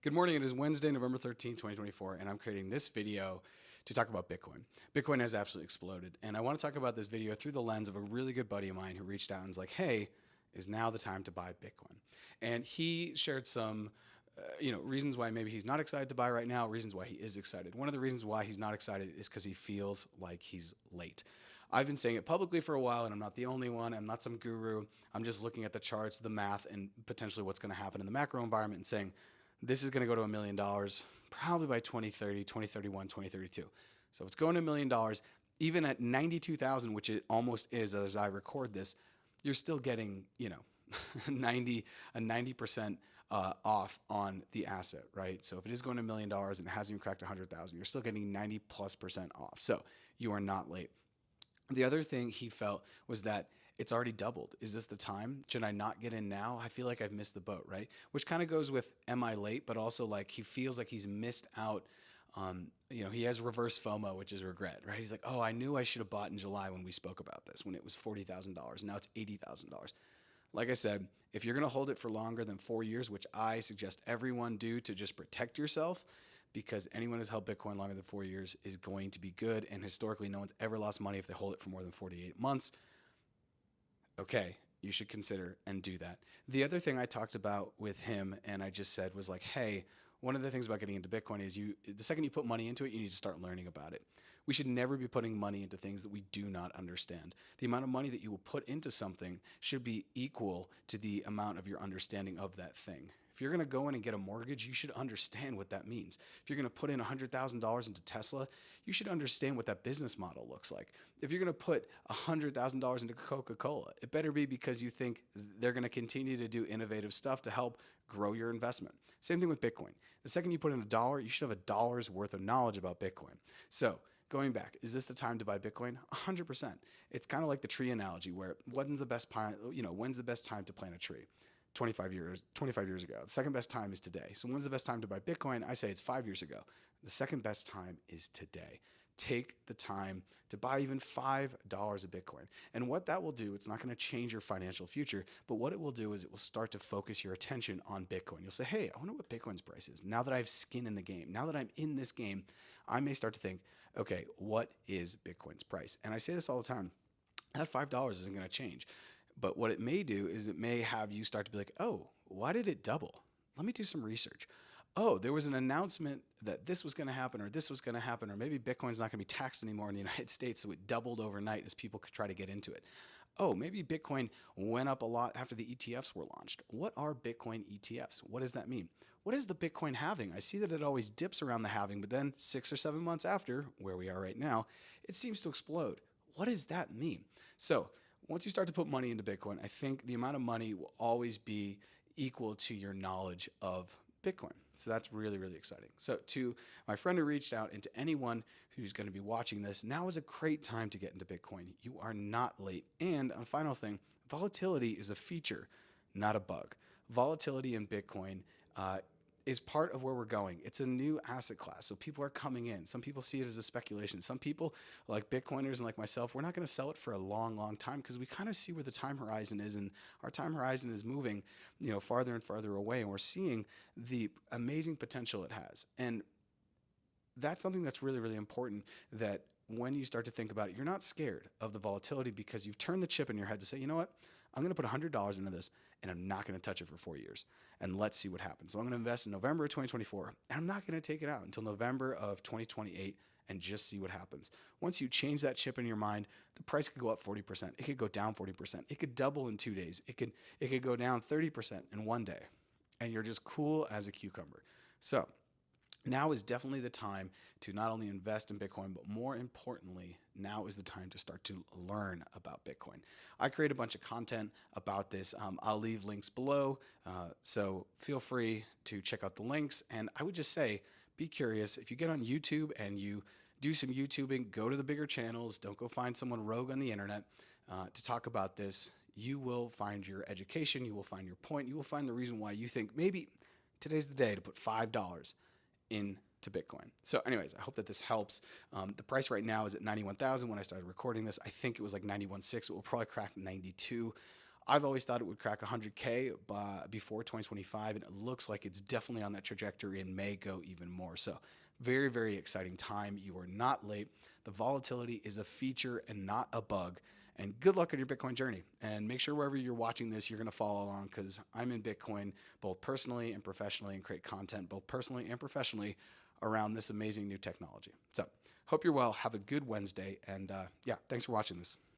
Good morning. It is Wednesday, November 13th, 2024, and I'm creating this video to talk about Bitcoin. Bitcoin has absolutely exploded, and I want to talk about this video through the lens of a really good buddy of mine who reached out and was like, hey, is now the time to buy Bitcoin? And he shared some reasons why maybe he's not excited to buy right now, reasons why he is excited. One of the reasons why he's not excited is because he feels like he's late. I've been saying it publicly for a while, and I'm not the only one. I'm not some guru. I'm just looking at the charts, the math, and potentially what's going to happen in the macro environment and saying, this is going to go to $1 million probably by 2030, 2031, 2032. So it's going to $1 million. Even at 92,000, which it almost is as I record this, you're still getting, 90% off on the asset, right? So if it is going to $1 million and it hasn't even cracked 100,000, you're still getting 90+% off. So you are not late. The other thing he felt was that it's already doubled. Is this the time? Should I not get in now? I feel like I've missed the boat, right? Which kind of goes with, am I late? But also like he feels like he's missed out. He has reverse FOMO, which is regret, right? He's like, oh, I knew I should have bought in July when we spoke about this, when it was $40,000. Now it's $80,000. Like I said, if you're going to hold it for longer than 4 years, which I suggest everyone do to just protect yourself, because anyone who's held Bitcoin longer than 4 years is going to be good. And historically, no one's ever lost money if they hold it for more than 48 months. Okay, you should consider and do that. The other thing I talked about with him and I just said was like, hey, one of the things about getting into Bitcoin is the second you put money into it, you need to start learning about it. We should never be putting money into things that we do not understand. The amount of money that you will put into something should be equal to the amount of your understanding of that thing. If you're going to go in and get a mortgage, you should understand what that means. If you're going to put in $100,000 into Tesla, you should understand what that business model looks like. If you're going to put $100,000 into Coca-Cola, it better be because you think they're going to continue to do innovative stuff to help grow your investment. Same thing with Bitcoin. The second you put in $1, you should have $1's worth of knowledge about Bitcoin. So going back, is this the time to buy Bitcoin? 100%. It's kind of like the tree analogy where when's the best time to plant a tree? 25 years ago. The second best time is today. So when's the best time to buy Bitcoin? I say it's 5 years ago. The second best time is today. Take the time to buy even $5 of Bitcoin. And what that will do, it's not going to change your financial future, but what it will do is it will start to focus your attention on Bitcoin. You'll say, hey, I wonder what Bitcoin's price is. Now that I have skin in the game, now that I'm in this game, I may start to think, okay, what is Bitcoin's price? And I say this all the time. That $5 isn't going to change. But what it may do is it may have you start to be like, oh, why did it double? Let me do some research. Oh, there was an announcement that this was going to happen or this was going to happen, or maybe Bitcoin's not going to be taxed anymore in the United States, so it doubled overnight as people could try to get into it. Oh, maybe Bitcoin went up a lot after the ETFs were launched. What are Bitcoin ETFs? What does that mean? What is the Bitcoin halving? I see that it always dips around the halving, but then 6 or 7 months after, where we are right now, it seems to explode. What does that mean? So once you start to put money into Bitcoin, I think the amount of money will always be equal to your knowledge of Bitcoin. So that's really, really exciting. So to my friend who reached out and to anyone who's going to be watching this, now is a great time to get into Bitcoin. You are not late. And a final thing, volatility is a feature, not a bug. Volatility in Bitcoin is part of where we're going. It's a new asset class. So people are coming in. Some people see it as a speculation. Some people, like Bitcoiners and like myself, we're not going to sell it for a long, long time because we kind of see where the time horizon is, and our time horizon is moving, farther and farther away, and we're seeing the amazing potential it has. And that's something that's really, really important, that when you start to think about it, you're not scared of the volatility because you've turned the chip in your head to say, you know what? I'm going to put $100 into this and I'm not going to touch it for 4 years. And let's see what happens. So I'm going to invest in November of 2024 and I'm not going to take it out until November of 2028 and just see what happens. Once you change that chip in your mind, the price could go up 40%. It could go down 40%. It could double in 2 days. It could go down 30% in 1 day. And you're just cool as a cucumber. So now is definitely the time to not only invest in Bitcoin, but more importantly, now is the time to start to learn about Bitcoin. I create a bunch of content about this. I'll leave links below, so feel free to check out the links. And I would just say, be curious. If you get on YouTube and you do some YouTubing, go to the bigger channels. Don't go find someone rogue on the internet to talk about this. You will find your education. You will find your point. You will find the reason why you think maybe today's the day to put $5 into Bitcoin. So anyways, I hope that this helps. The price right now is at 91,000. When I started recording this, I think it was like 91.6. It will probably crack 92. I've always thought it would crack 100K before 2025, and it looks like it's definitely on that trajectory and may go even more. So, very, very exciting time. You are not late. The volatility is a feature and not a bug. And good luck on your Bitcoin journey. And make sure wherever you're watching this, you're going to follow along because I'm in Bitcoin both personally and professionally and create content both personally and professionally around this amazing new technology. So, hope you're well. Have a good Wednesday. And yeah, thanks for watching this.